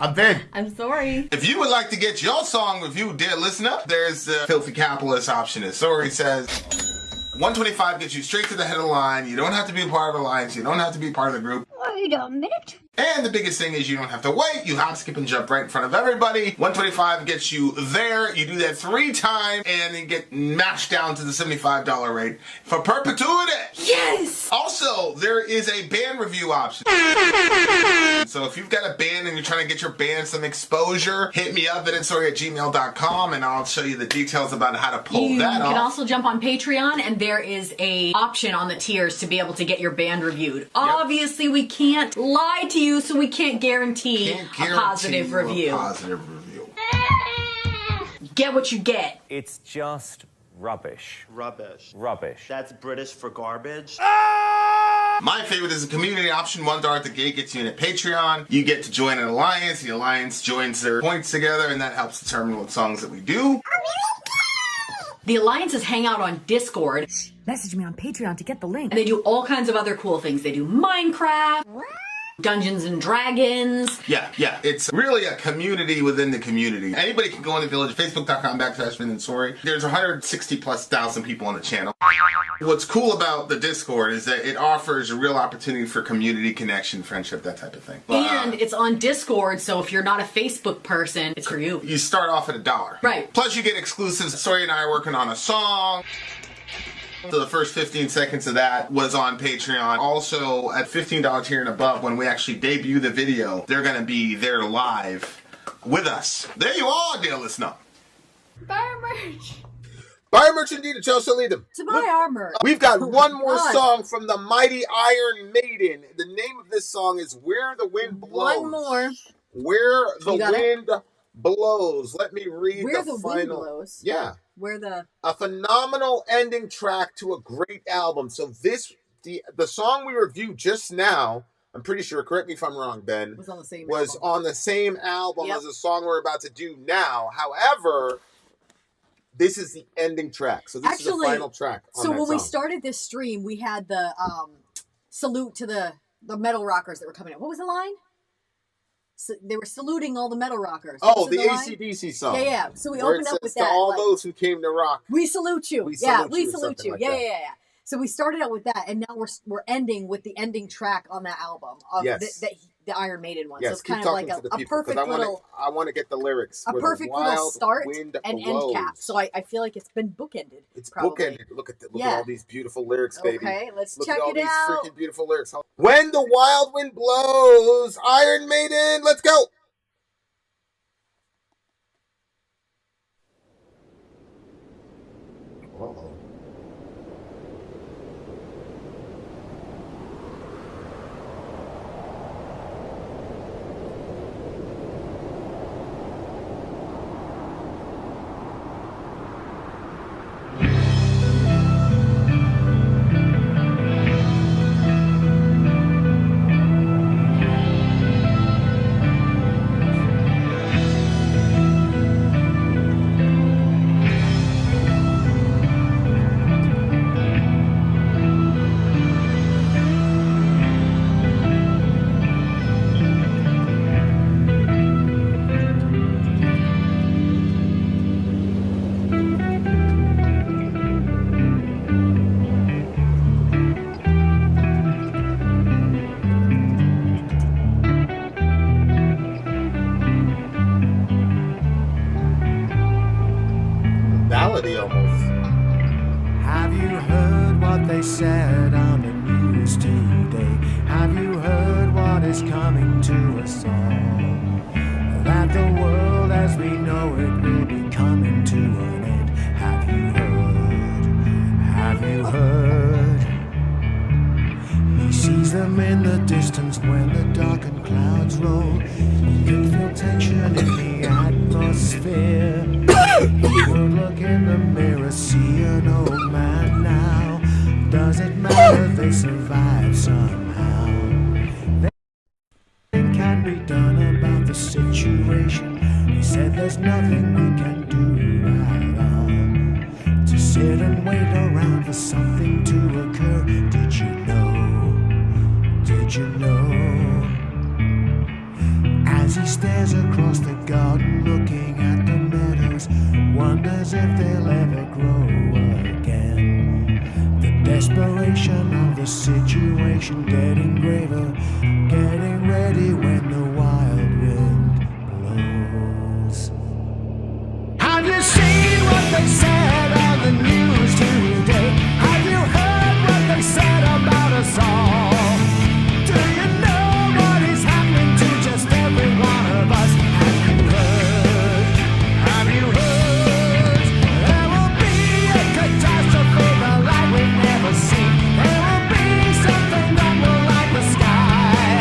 I'm Ben. I'm Sori. If you would like to get your song reviewed, dear listener, there's the filthy capitalist option. As Sori says, 125 gets you straight to the head of the line. You don't have to be a part of the alliance. You don't have to be part of the group. Wait a minute. And the biggest thing is you don't have to wait. You hop, skip, and jump right in front of everybody. 125 gets you there. You do that 3 times, and you get mashed down to the $75 rate for perpetuity. Yes! Also, there is a band review option. So if you've got a band and you're trying to get your band some exposure, hit me up at itsori@gmail.com, and I'll show you the details about how to pull that off. You can also jump on Patreon, and there is a option on the tiers to be able to get your band reviewed. Obviously, we can't lie to you, so we can't guarantee a positive review. Get what you get. It's just rubbish. Rubbish. Rubbish. That's British for garbage. My favorite is the community option. $1 at the gate gets you in at Patreon. You get to join an alliance. The alliance joins their points together, and that helps determine what songs that we do. The alliances hang out on Discord. Message me on Patreon to get the link. And they do all kinds of other cool things. They do Minecraft, Dungeons and Dragons. Yeah. It's really a community within the community. Anybody can go on the village, facebook.com/Sori. There's 160,000+ people on the channel. What's cool about the Discord is that it offers a real opportunity for community connection, friendship, that type of thing. And it's on Discord, so if you're not a Facebook person, it's for you. You start off at $1. Right. Plus you get exclusives. Sori and I are working on a song. So the first 15 seconds of that was on Patreon. Also, at $15 tier and above, when we actually debut the video, they're going to be there live with us. There you are, dear listener. Buy our merch. Buy our merch indeed, and also lead them. To buy our merch. We've got one more song from the mighty Iron Maiden. The name of this song is Where the Wind Blows. One more. Where the Wind Blows. Let me read Where the the final. Wind Blows. Yeah. Where a phenomenal ending track to a great album. So the song we reviewed just now, I'm pretty sure, correct me if I'm wrong, Ben, was on the same album as the song we're about to do now. However, this is the ending track. So this is the final track on So that when song. we started this stream, we had the salute to the metal rockers that were coming in. What was the line? So they were saluting all the metal rockers. Oh, the AC/DC song. Yeah. So we opened up with that. To all those who came to rock. We salute you. We salute you. Like Yeah. So we started out with that, and now we're ending with the ending track on that album. The Iron Maiden one. Yes, so it's kind of like a perfect little. I want to get the lyrics. A perfect little start and end cap. So I feel like it's been bookended. It's probably. bookended. Look at all these beautiful lyrics, baby. Okay, let's Look check at all it these out. freaking beautiful lyrics. When the wild wind blows, Iron Maiden, let's go. Uh-oh. Almost. Have you heard what they said on the news today? Have you heard what is coming to us all? That the world as we know it will be coming to an end. Have you heard? Have you heard? He sees them in the distance when the darkened clouds roll. He can feel tension in the atmosphere. He will look in the mirror, see an old man now. Does it matter? They survive somehow. Nothing can be done about the situation. He said there's nothing we can do at all. To sit and wait around for something to occur. Did you know? Did you know? As he stares across the garden looking at the meadows, wonders if they'll ever grow again. The desperation of the situation getting graver, getting ready when the wild wind blows. Have you seen what they said on the news today? Have you heard what they said about us all? Do you know what is happening to just every one of us? Have you heard? Have you heard? There will be a catastrophe the like we've never seen. There will be something that will light the sky.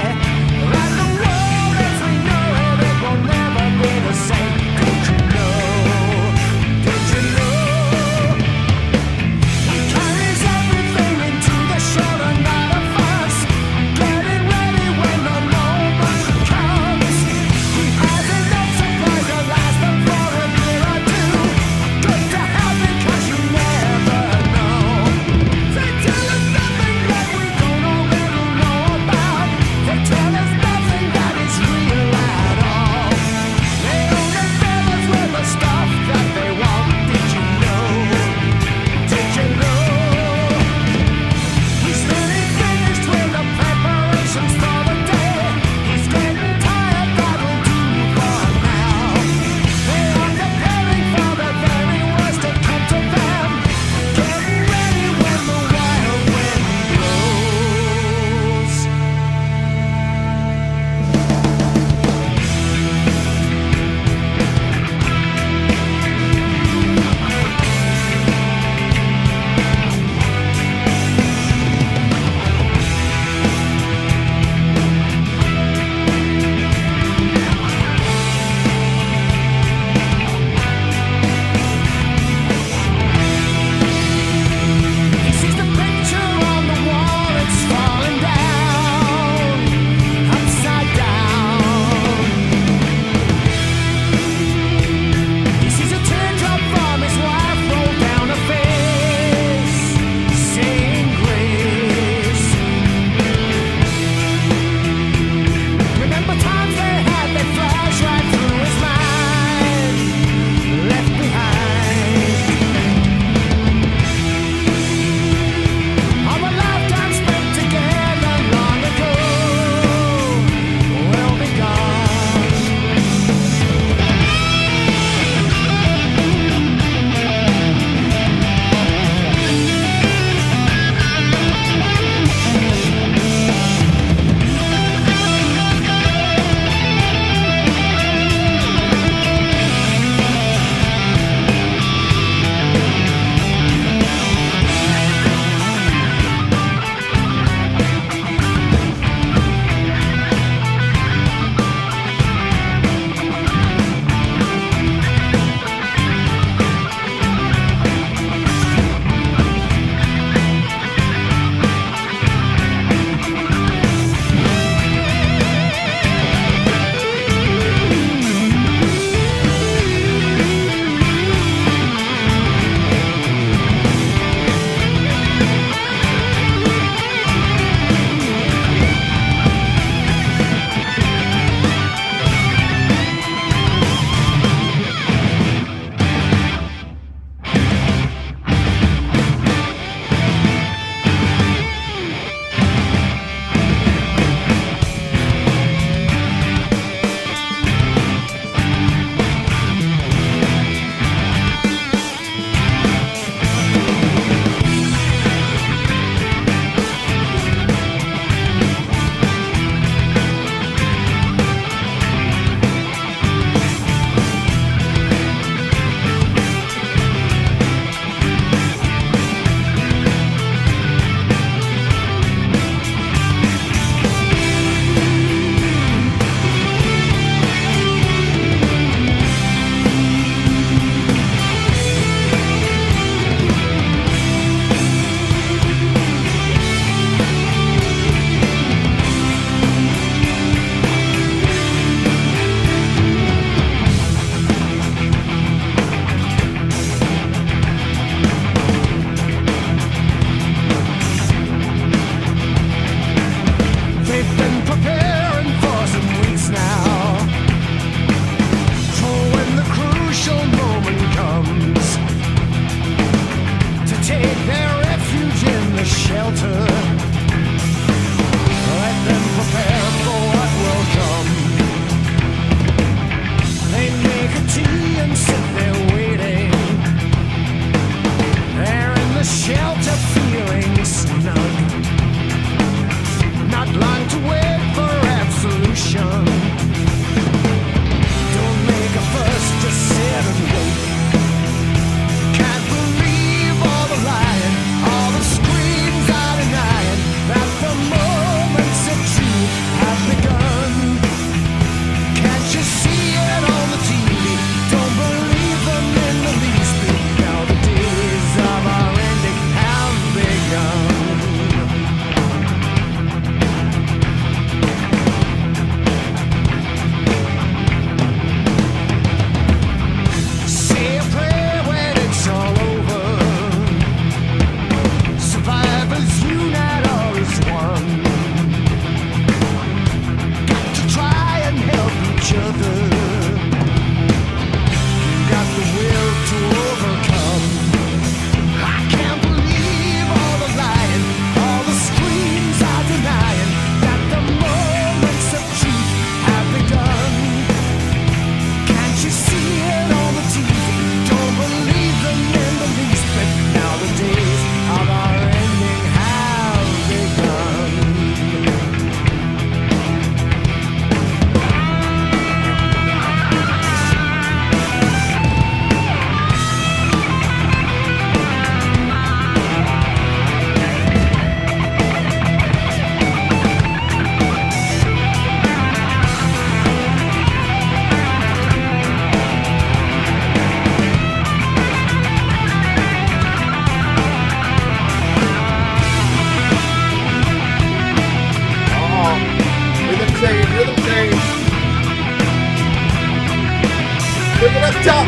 Take it up top.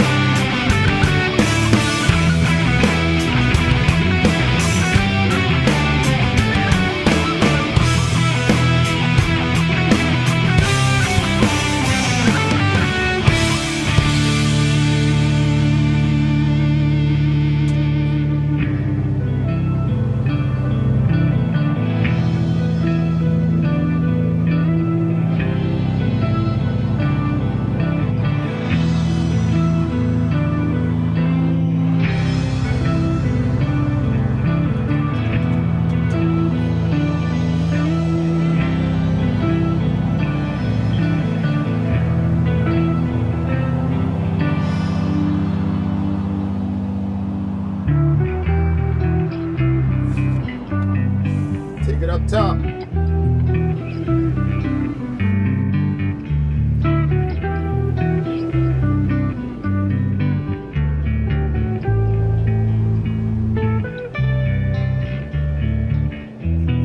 Take it up top.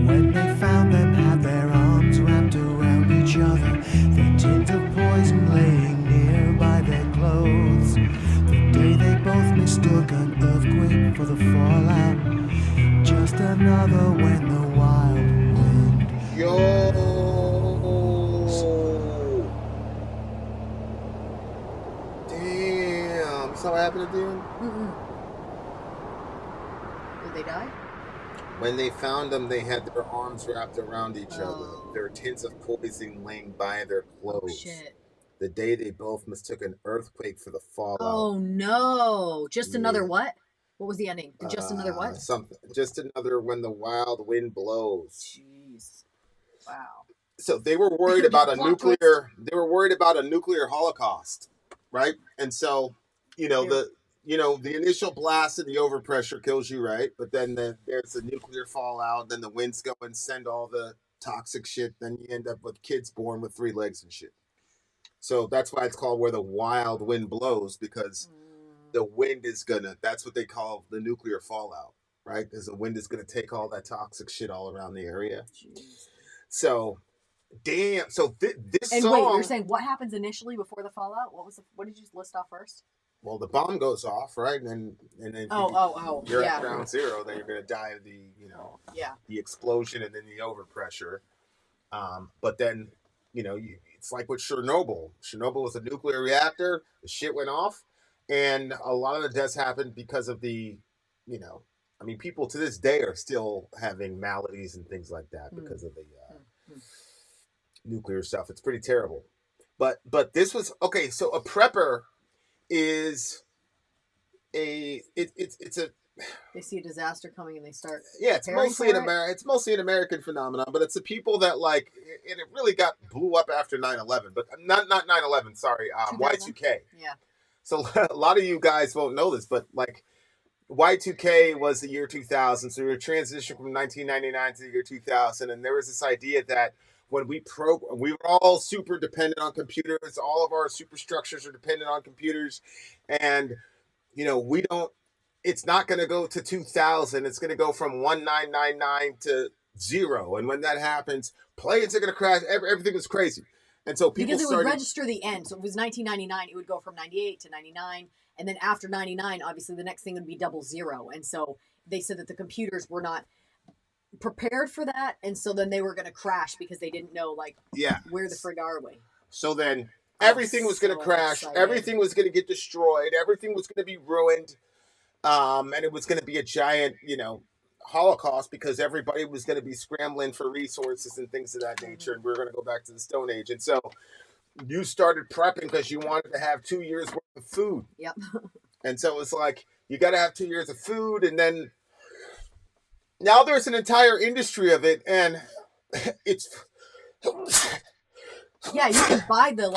When they found them, had their arms wrapped around each other, the tint of poison laying near by their clothes. The day they both mistook an earthquake for the fallout. Just another when the wild wind. Yo. Damn. You saw what happened to them? Did they die? When they found them, they had their arms wrapped around each other. Their tints of poison laying by their clothes. Shit. The day they both mistook an earthquake for the fallout. Oh no! Just another what? What was the ending? Just another what? Something. Just another when the wild wind blows. Jeez. Wow. So they were worried about a nuclear. They were worried about a nuclear holocaust, right? And so, the initial blast and the overpressure kills you, right? But then there's the nuclear fallout. Then the winds go and send all the toxic shit. Then you end up with kids born with 3 legs and shit. So that's why it's called where the wild wind blows, because the wind is that's what they call the nuclear fallout, right? Because the wind is gonna take all that toxic shit all around the area. Jeez. So, damn. So this And song. wait, you're saying what happens initially before the fallout? What did you list off first? Well, the bomb goes off, right? And then you're yeah. at ground zero. Then you're gonna die of the Yeah. the explosion and then the overpressure. But then it's like with Chernobyl. Chernobyl was a nuclear reactor. The shit went off, and a lot of the deaths happened because of the people to this day are still having maladies and things like that because of the nuclear stuff. It's pretty terrible. But this was okay. So a prepper is it's a They see a disaster coming and they start. it's mostly it's mostly an American phenomenon, but it's the people that and it really blew up after 9/11, but not 9/11. Sorry, Y2K. Yeah. So a lot of you guys won't know this, but Y2K was the year 2000. So we were transitioning from 1999 to the year 2000, and there was this idea that when we were all super dependent on computers. All of our superstructures are dependent on computers, and we don't. It's not going to go to 2000. It's going to go from 1999 to 0. And when that happens, planes are going to crash. Everything was crazy. And so people would register the end. So if it was 1999, it would go from 98 to 99. And then after 99, obviously the next thing would be 00. And so they said that the computers were not prepared for that. And so then they were going to crash because they didn't know where the frig are we. So then everything was going to crash. Excited. Everything was going to get destroyed. Everything was going to be ruined. And it was going to be a giant, Holocaust because everybody was going to be scrambling for resources and things of that nature. And we were going to go back to the Stone Age. And so you started prepping because you wanted to have 2 years worth of food. Yep. And so it's like, you got to have 2 years of food. And then now there's an entire industry of it. And it's. Yeah, you can buy the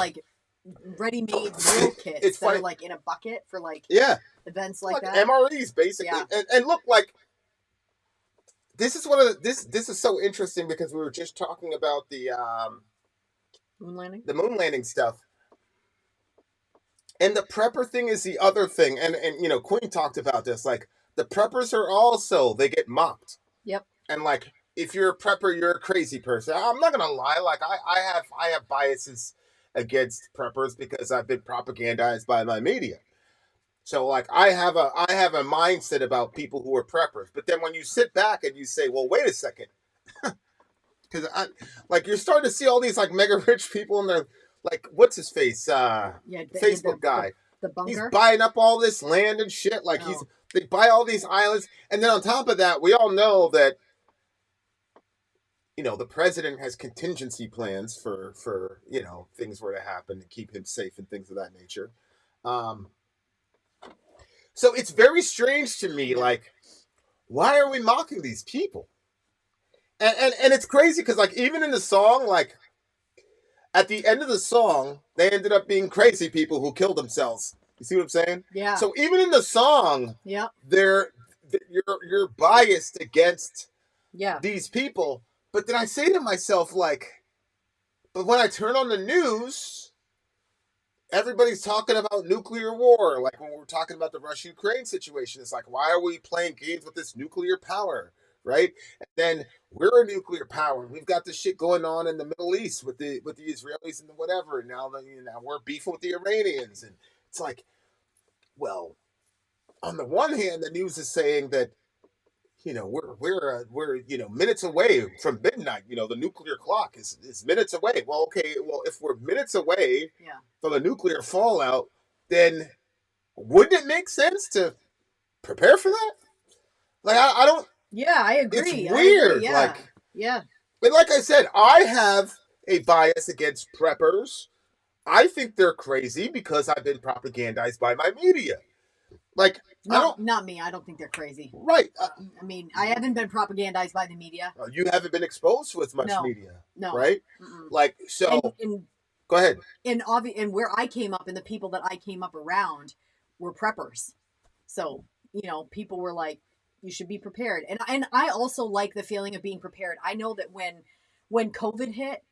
ready-made meal kits It's that funny. are in a bucket for events like that. MREs basically. Yeah. And look, this is this is so interesting because we were just talking about the Moon landing? the moon landing stuff. And the prepper thing is the other thing. And Queen talked about this. The preppers are also, they get mocked. Yep. And if you're a prepper, you're a crazy person. I'm not gonna lie. I have biases against preppers because I've been propagandized by my media. So like I have a mindset about people who are preppers. But then when you sit back and you say, well, wait a second, because you're starting to see all these like mega rich people and they're like, what's his face? Facebook guy. The bunker. He's buying up all this land and shit. Like they buy all these islands, and then on top of that, we all know that the president has contingency plans for things were to happen to keep him safe and things of that nature. So it's very strange to me, like, why are we mocking these people? And it's crazy because like even in the song, like at the end of the song, they ended up being crazy people who killed themselves. You see what I'm saying? Yeah. So even in the song, yeah, you're biased against yeah these people. But then I say to myself, like, but when I turn on the news, everybody's talking about nuclear war. Like when we're talking about the Russia-Ukraine situation, it's like, why are we playing games with this nuclear power, right? And then we're a nuclear power. We've got this shit going on in the Middle East with the Israelis and the whatever. And now we're beefing with the Iranians, and it's like, well, on the one hand, the news is saying that we're minutes away from midnight. The nuclear clock is minutes away. Well, okay, well if we're minutes away from the nuclear fallout, then wouldn't it make sense to prepare for that? Like I don't. Yeah, I agree. It's weird. Yeah. Yeah. But like I said, I have a bias against preppers. I think they're crazy because I've been propagandized by my media. Like, not me. I don't think they're crazy. Right. I mean, I haven't been propagandized by the media. You haven't been exposed with much media. No. Right? Mm-mm. Like, so... Go ahead. And where I came up and the people that I came up around were preppers. So, people were like, you should be prepared. And I also like the feeling of being prepared. I know that when COVID hit,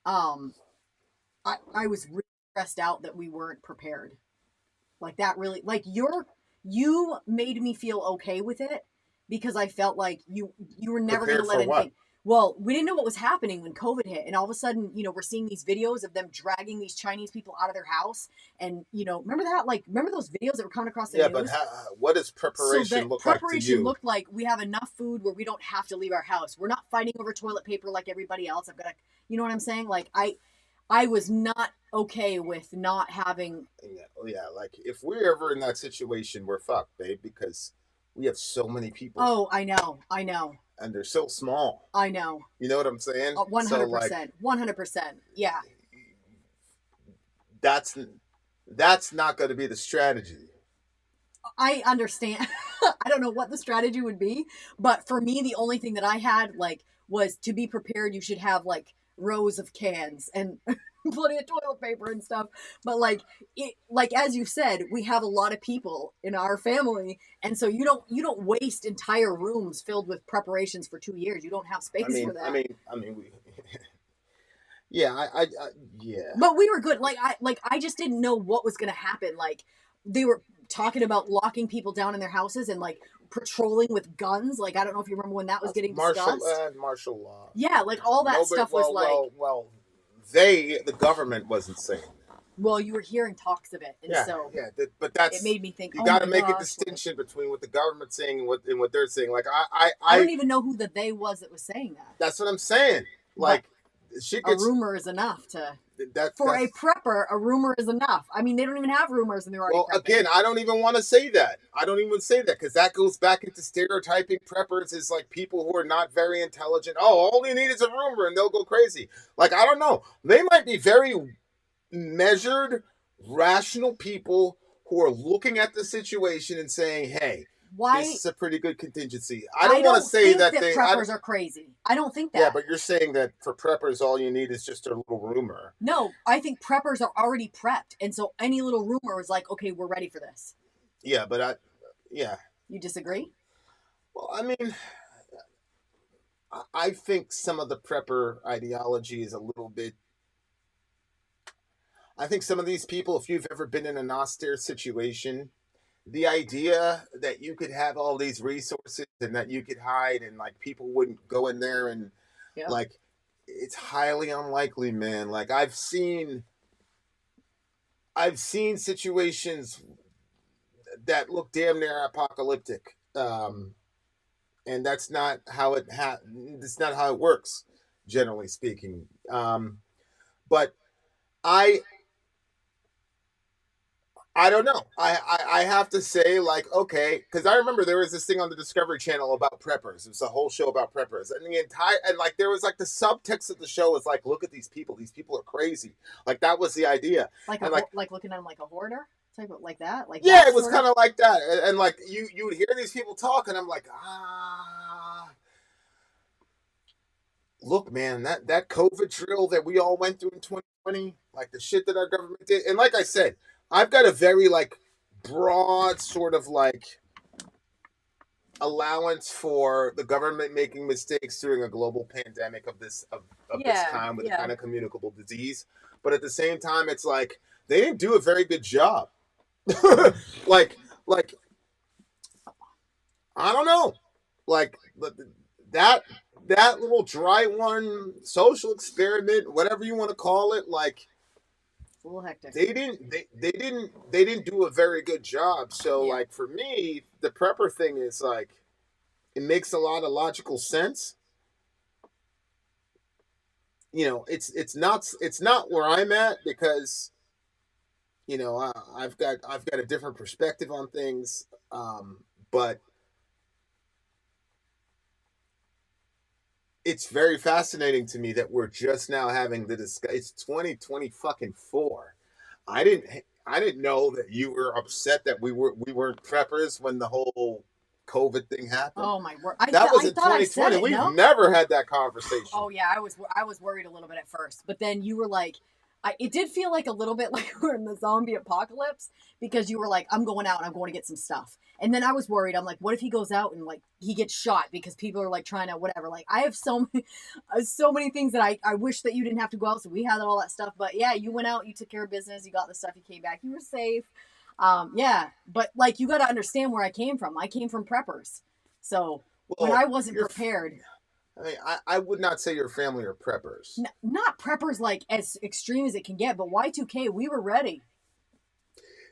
I was really stressed out that we weren't prepared. Like that really, like you made me feel okay with it because I felt like you were never going to let anything. Well, we didn't know what was happening when COVID hit, and all of a sudden, we're seeing these videos of them dragging these Chinese people out of their house, and remember that? Like, remember those videos that were coming across the news? Yeah, but what does preparation look like to you? Preparation looked like we have enough food where we don't have to leave our house. We're not fighting over toilet paper like everybody else. I've got to, you know what I'm saying? Like I was not okay with not having. Yeah, like if we're ever in that situation, we're fucked, babe, because we have so many people. Oh, I know. And they're so small. I know. You know what I'm saying? 100%. 100%. Yeah. That's not going to be the strategy. I understand. I don't know what the strategy would be, but for me, the only thing that I had was to be prepared. You should have rows of cans and plenty of toilet paper and stuff. But as you said, we have a lot of people in our family, and so you don't waste entire rooms filled with preparations for 2 years. You don't have space for that. I mean, we. Yeah, yeah. But we were good. I just didn't know what was going to happen. Like they were talking about locking people down in their houses and patrolling with guns. I don't know if you remember when that was getting discussed. Martial law. Yeah, all that stuff was the government wasn't saying that. Well, you were hearing talks of it, and but that's it made me think. You got to make a distinction between what the government's saying and what they're saying. I don't even know who the they was that was saying that. That's what I'm saying. A rumor is enough to. For a prepper, a rumor is enough. I mean, they don't even have rumors, and they're already. Well, prepping. Again, I don't even want to say that. I don't even say that because that goes back into stereotyping preppers as people who are not very intelligent. Oh, all you need is a rumor, and they'll go crazy. I don't know. They might be very measured, rational people who are looking at the situation and saying, "Hey, this is a pretty good contingency." I don't want to say that preppers are crazy. I don't think that. Yeah, but you're saying that for preppers, all you need is just a little rumor. No, I think preppers are already prepped, and so any little rumor is okay, we're ready for this. Yeah, but You disagree? Well, I mean, I think some of the prepper ideology is a little bit. I think some of these people, if you've ever been in an austere situation, the idea that you could have all these resources and that you could hide and people wouldn't go in there and it's highly unlikely, man. I've seen I've seen situations that look damn near apocalyptic, and that's not how that's not how it works, generally speaking. But I I don't know. I have to say, like, okay, because I remember there was this thing on the Discovery Channel about preppers. It was a whole show about preppers, and like there was like the subtext of the show was like, look at these people. These people are crazy. Like that was the idea. Like and like looking at them like a hoarder, type of like that. Like yeah, that it was sort kind of like that. And like you would hear these people talk, and I'm like, look, man, that COVID drill that we all went through in 2020, like the shit that our government did, and like I said, I've got a very like broad sort of like allowance for the government making mistakes during a global pandemic of this time with a kind of communicable disease, but at the same time, it's like they didn't do a very good job. like I don't know, like that little dry one social experiment, whatever you want to call it, like. A little hectic. They didn't do a very good job. So like for me, the prepper thing is like it makes a lot of logical sense. You know, it's not where I'm at because you know, I've got a different perspective on things. But it's very fascinating to me that we're just now having the discussion. It's 2024. I didn't know that you were upset that we weren't preppers when the whole COVID thing happened. Oh my word! That was in 2020. We've never had that conversation. Oh yeah, I was worried a little bit at first, but then you were like, it did feel like a little bit like we're in the zombie apocalypse because you were like, I'm going out and I'm going to get some stuff. And then I was worried. I'm like, what if he goes out and like he gets shot because people are like trying to whatever. Like I have so many things that I wish that you didn't have to go out. So we had all that stuff. But yeah, you went out, you took care of business, you got the stuff, you came back, you were safe. Yeah, but like you got to understand where I came from. I came from preppers. So when I wasn't prepared. I mean, I would not say your family are preppers. Not preppers like as extreme as it can get, but Y2K, we were ready.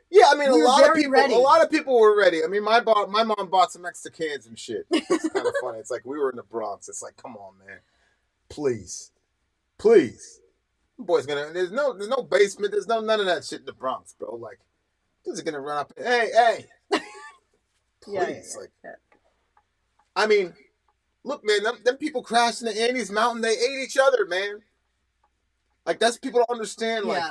Yeah, I mean, a lot of people were ready. I mean, my mom bought some extra cans and shit. It's kind of funny. It's like we were in the Bronx. It's like, come on, man, please. Boy's gonna. There's no basement. There's none of that shit in the Bronx, bro. Like, dude's gonna run up. Hey, please, I mean. Look, man, them people crashed in the Andes Mountain. They ate each other, man. Like, that's people don't understand. Like,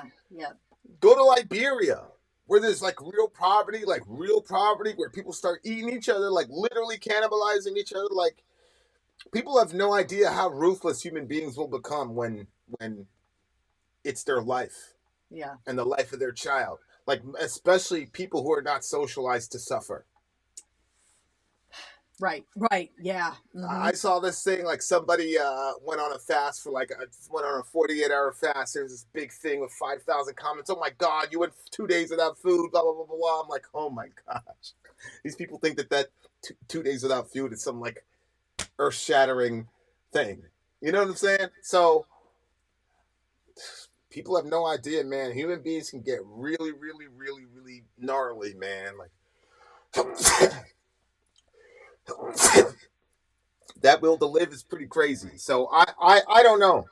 go to Liberia, where there's, like, real poverty, where people start eating each other, like, literally cannibalizing each other. Like, people have no idea how ruthless human beings will become when it's their life. Yeah. And the life of their child. Like, especially people who are not socialized to suffer. Right, yeah. Mm-hmm. I saw this thing, like somebody went on a fast for went on a 48-hour fast. There was this big thing with 5,000 comments. Oh my God, you went 2 days without food, blah, blah, blah, blah, blah. I'm like, oh my gosh. These people think that 2 days without food is some like earth-shattering thing. You know what I'm saying? So people have no idea, man. Human beings can get really, really, really, really gnarly, man. Like... that will to live is pretty crazy. So I don't know.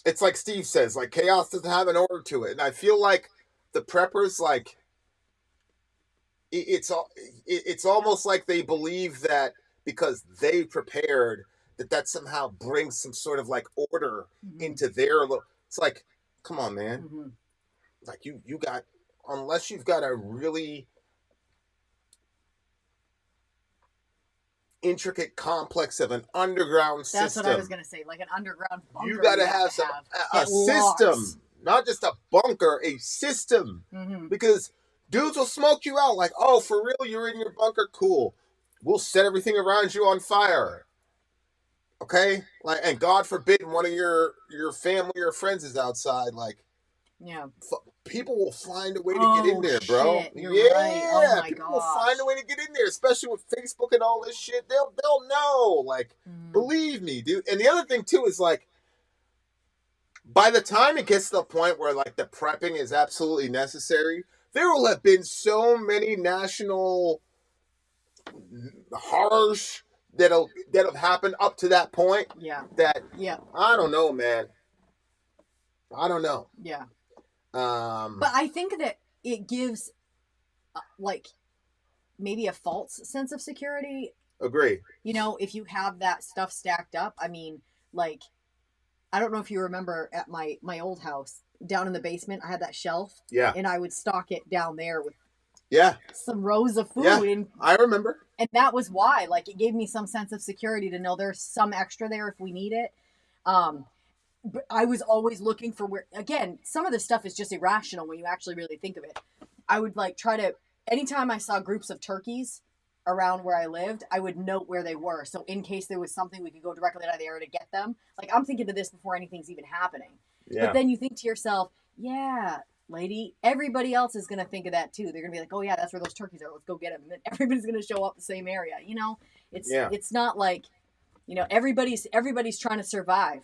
It's like Steve says, like chaos doesn't have an order to it, and I feel like the preppers, like it's almost like they believe that because they prepared that somehow brings some sort of like order into their. It's like, come on, man. Mm-hmm. Like you got, unless you've got a really intricate complex of an underground system. That's what I was going to say, like an underground bunker. You got to have a system, not just a bunker, a system. Mm-hmm. Because dudes will smoke you out like, oh, for real, you're in your bunker? Cool. We'll set everything around you on fire. Okay? Like, and God forbid one of your family or friends is outside, like, yeah. People will find a way to get in there, bro. Shit, you're right. Oh my people will find a way to get in there, especially with Facebook and all this shit. They'll know. Like, believe me, dude. And the other thing too is like, by the time it gets to the point where like the prepping is absolutely necessary, there will have been so many national horrors that have happened up to that point. Yeah. That Yeah. I don't know, man. I don't know. Yeah. But I think that it gives like maybe a false sense of security. Agree. You know, if you have that stuff stacked up. I mean, like, I don't know if you remember at my old house down in the basement, I had that shelf. Yeah. And I would stock it down there with some rows of food. Yeah, and I remember. And that was why, like, it gave me some sense of security to know there's some extra there if we need it. But I was always looking for where, again, some of this stuff is just irrational when you actually really think of it. I would like try to, anytime I saw groups of turkeys around where I lived, I would note where they were. So in case there was something, we could go directly out of the area to get them. Like, I'm thinking of this before anything's even happening. Yeah. But then you think to yourself, yeah, lady, everybody else is going to think of that too. They're going to be like, oh yeah, that's where those turkeys are. Let's go get them. And then everybody's going to show up the same area. You know, it's not like, you know, everybody's trying to survive.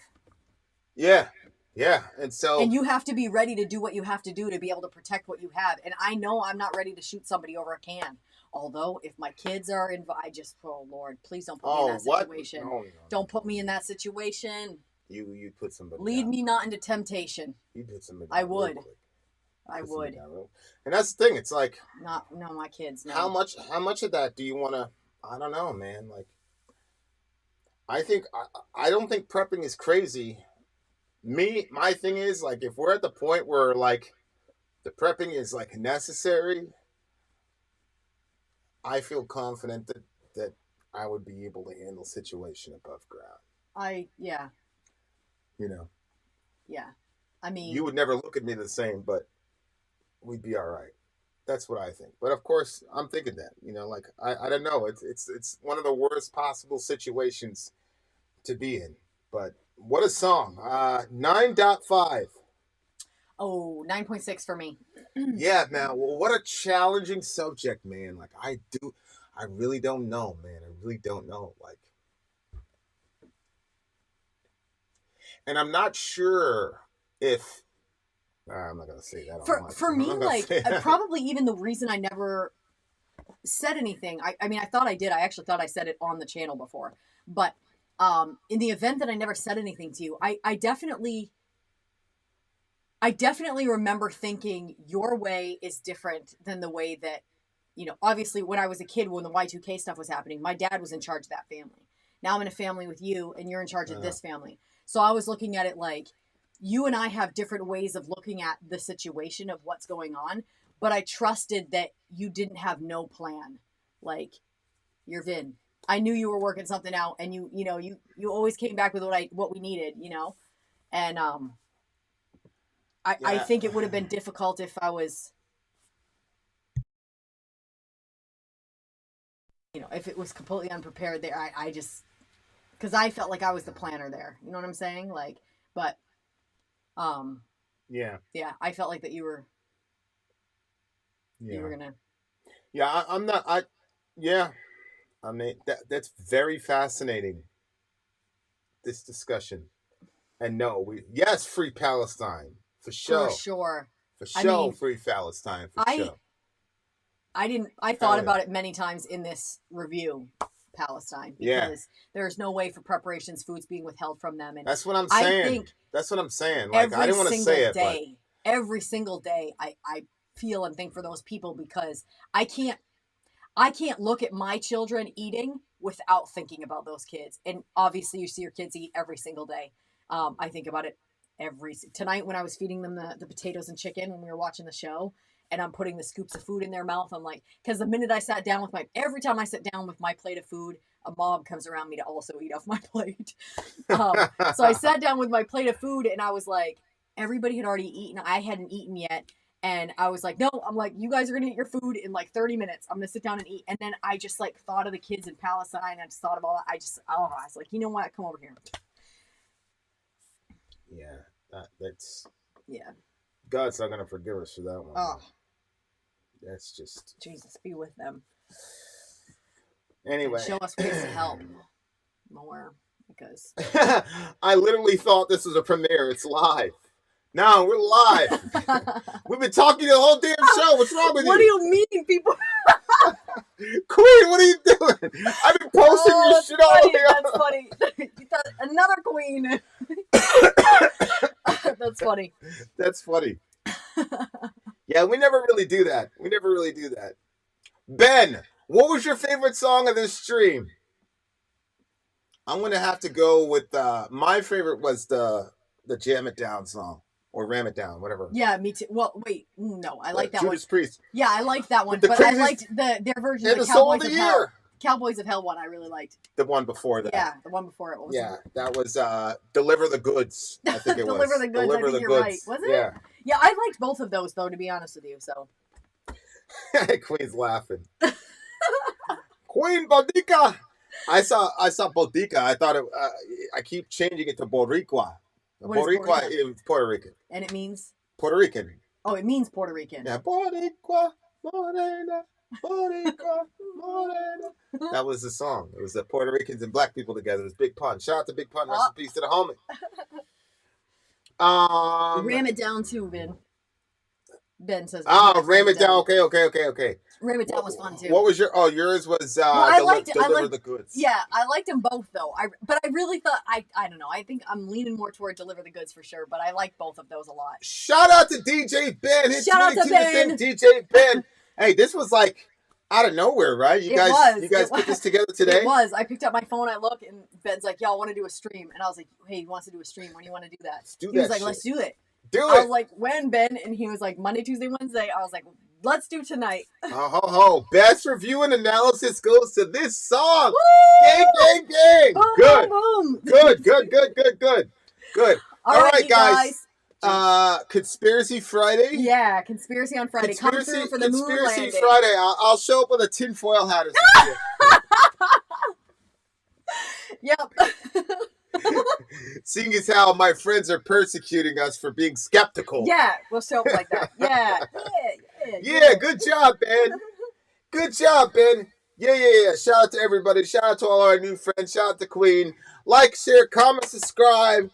Yeah. Yeah. And you have to be ready to do what you have to do to be able to protect what you have. And I know I'm not ready to shoot somebody over a can. Although if my kids are involved, oh Lord, please don't put me in that situation. No. Don't put me in that situation. You put somebody Lead down. Me not into temptation. You put somebody down. I would. And that's the thing. It's like no, my kids. No. How much of that do you want to? I don't know, man. Like, I don't think prepping is crazy. My thing is, like, if we're at the point where like the prepping is like necessary, I feel confident that I would be able to handle situation above ground. You know. Yeah. I mean, you would never look at me the same, but we'd be all right. That's what I think. But of course, I'm thinking that, you know, like, I don't know. It's one of the worst possible situations to be in. But what a song. 9.5. Oh, 9.6 for me. Yeah, man. Well, what a challenging subject, man. Like, I really don't know, man. I really don't know. Like, and I'm not sure if I'm not gonna say that. For me, like, probably even the reason I never said anything. I mean, I thought I did. I actually thought I said it on the channel before. But in the event that I never said anything to you, I definitely remember thinking your way is different than the way that, you know, obviously when I was a kid, when the Y2K stuff was happening, my dad was in charge of that family. Now I'm in a family with you and you're in charge of this family. So I was looking at it like, you and I have different ways of looking at the situation of what's going on, but I trusted that you didn't have no plan. Like, you're Vin. I knew you were working something out, and you always came back with what we needed, you know? And I think it would have been difficult if I was, you know, if it was completely unprepared there. I just, because I felt like I was the planner there. You know what I'm saying? Like, but yeah, I felt like that you were gonna. Yeah, I'm not. I mean, that's very fascinating. This discussion, and yes, free Palestine for sure. For sure. For sure, I mean, free Palestine for sure. I thought about it many times in this review. Palestine, because there's no way for preparations foods being withheld from them, and that's what I'm saying. Like, I didn't want to say it, but every single day I feel and think for those people, because I can't look at my children eating without thinking about those kids. And obviously you see your kids eat every single day. I think about it tonight when I was feeding them the potatoes and chicken when we were watching the show. And I'm putting the scoops of food in their mouth. I'm like, because the minute I sat down every time I sit down with my plate of food, a mob comes around me to also eat off my plate. So I sat down with my plate of food and I was like, everybody had already eaten. I hadn't eaten yet. And I was like, no, I'm like, you guys are going to eat your food in like 30 minutes. I'm going to sit down and eat. And then I just like thought of the kids in Palestine. I just thought of all that. I was like, you know what? Come over here. Yeah, that's. Yeah. God's not going to forgive us for that one. Oh. That's just... Jesus, be with them. Anyway. And show us ways to help more. because I literally thought this was a premiere. It's live. No, we're live. We've been talking the whole damn show. What's wrong with you? What do you mean, people? Queen, what are you doing? I've been posting your shit all funny, day. That's funny. You thought another queen. That's funny. That's funny. Yeah, we never really do that. Ben, what was your favorite song of this stream? I'm gonna have to go with my favorite was the Jam It Down song. Or Ram It Down, whatever. Yeah, me too. Well, wait, no, I like that Judas one. Priest. Yeah, I liked that one, The but craziest- I liked their version And of the the Soul Cowboys of of the Hell. Year. Cowboys of Hell one I really liked. The one before that. Yeah, the one before it. What was Yeah, it? that was Deliver the Goods. I think it was. Deliver the Goods. Deliver I think the you're Goods. right. Was it? Yeah. Yeah, I liked both of those though, to be honest with you. So. Queen's laughing. Queen Bodica. I saw Bodica. I thought I keep changing it to Boricua. What is Boricua Boricua? is Puerto Rican. And it means. Puerto Rican. Oh, it means Puerto Rican. Yeah, Boricua, Morena, Boricua, Morena. That was the song. It was the Puerto Ricans and black people together. It was Big Pun. Shout out to Big Pun. Rest in peace to the homie. Ram it down too, Ben. Ben says. Ram it down. Okay. Ram it down was fun too. What was yours was Deliver the Goods. Yeah, I liked them both though. But I really thought I don't know. I think I'm leaning more toward Deliver the Goods for sure. But I like both of those a lot. Shout out to DJ Ben. Shout out to Ben. DJ Ben. Hey, this was like out of nowhere, right? You guys put this together today? It was. I picked up my phone. I look and Ben's like, "Y'all want to do a stream?" And I was like, "Hey, he wants to do a stream. When do you want to do that?" He was like, "Let's do it." I was like, "When, Ben?" And he was like, "Monday, Tuesday, Wednesday." I was like, "Let's do tonight." Best review and analysis goes to this song. Woo! Gang. Boom, Good. boom, boom. Good. All right, guys. Conspiracy Friday. Yeah, Conspiracy on Friday. Come through for the moon Conspiracy landing. Friday. I'll show up with a tinfoil hat or something. Yep. Seeing as how my friends are persecuting us for being skeptical. Yeah, we'll show up like that. Yeah. Yeah, good job, Ben. Good job, Ben. Yeah. Shout out to everybody. Shout out to all our new friends. Shout out to Queen. Like, share, comment, subscribe.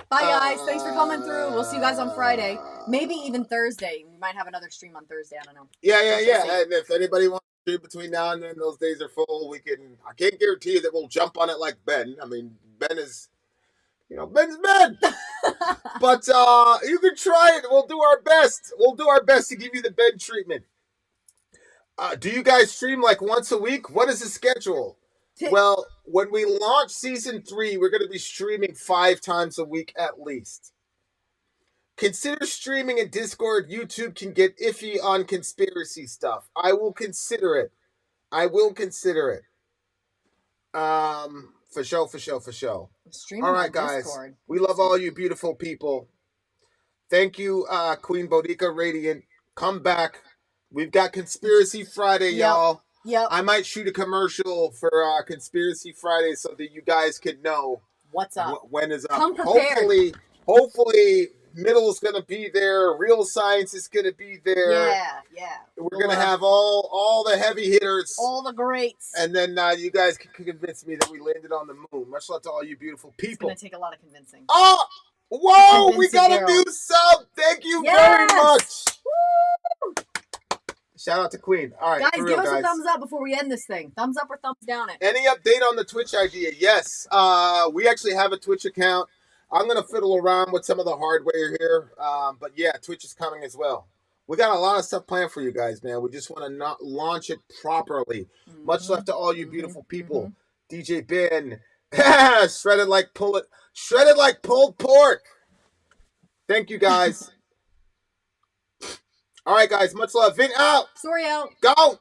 Bye, guys. Thanks for coming through. We'll see you guys on Friday. Maybe even Thursday. We might have another stream on Thursday. I don't know. Yeah. And if anybody wants to do between now and then, those days are full. I can't guarantee you that we'll jump on it like Ben. I mean, Ben is, Ben's Ben. But you can try it. We'll do our best. To give you the Ben treatment. Do you guys stream like once a week? What is the schedule? Well, when we launch season 3, we're going to be streaming 5 times a week at least. Consider streaming in Discord. YouTube can get iffy on conspiracy stuff. I will consider it. For sure. Streaming all right, guys. Discord. We love all you beautiful people. Thank you, Queen Bodica Radiant. Come back. We've got Conspiracy Friday, y'all. Yep. I might shoot a commercial for Conspiracy Friday so that you guys can know what's up. When is up. Come prepared. Hopefully, Middle's going to be there. Real Science is going to be there. Yeah. We're going to have all the heavy hitters. All the greats. And then you guys can convince me that we landed on the moon. Much love to all you beautiful people. It's going to take a lot of convincing. Oh! Whoa! We got a new sub! Thank you very much! Woo! Shout out to Queen. All right, guys, give us a thumbs up before we end this thing. Thumbs up or thumbs down it. Any update on the Twitch idea? Yes. We actually have a Twitch account. I'm going to fiddle around with some of the hardware here. But yeah, Twitch is coming as well. We got a lot of stuff planned for you guys, man. We just want to not launch it properly. Mm-hmm. Much love to all you beautiful people. DJ Ben. Shredded like pulled pork. Thank you, guys. All right, guys. Much love. Vin out. Sori out. Go.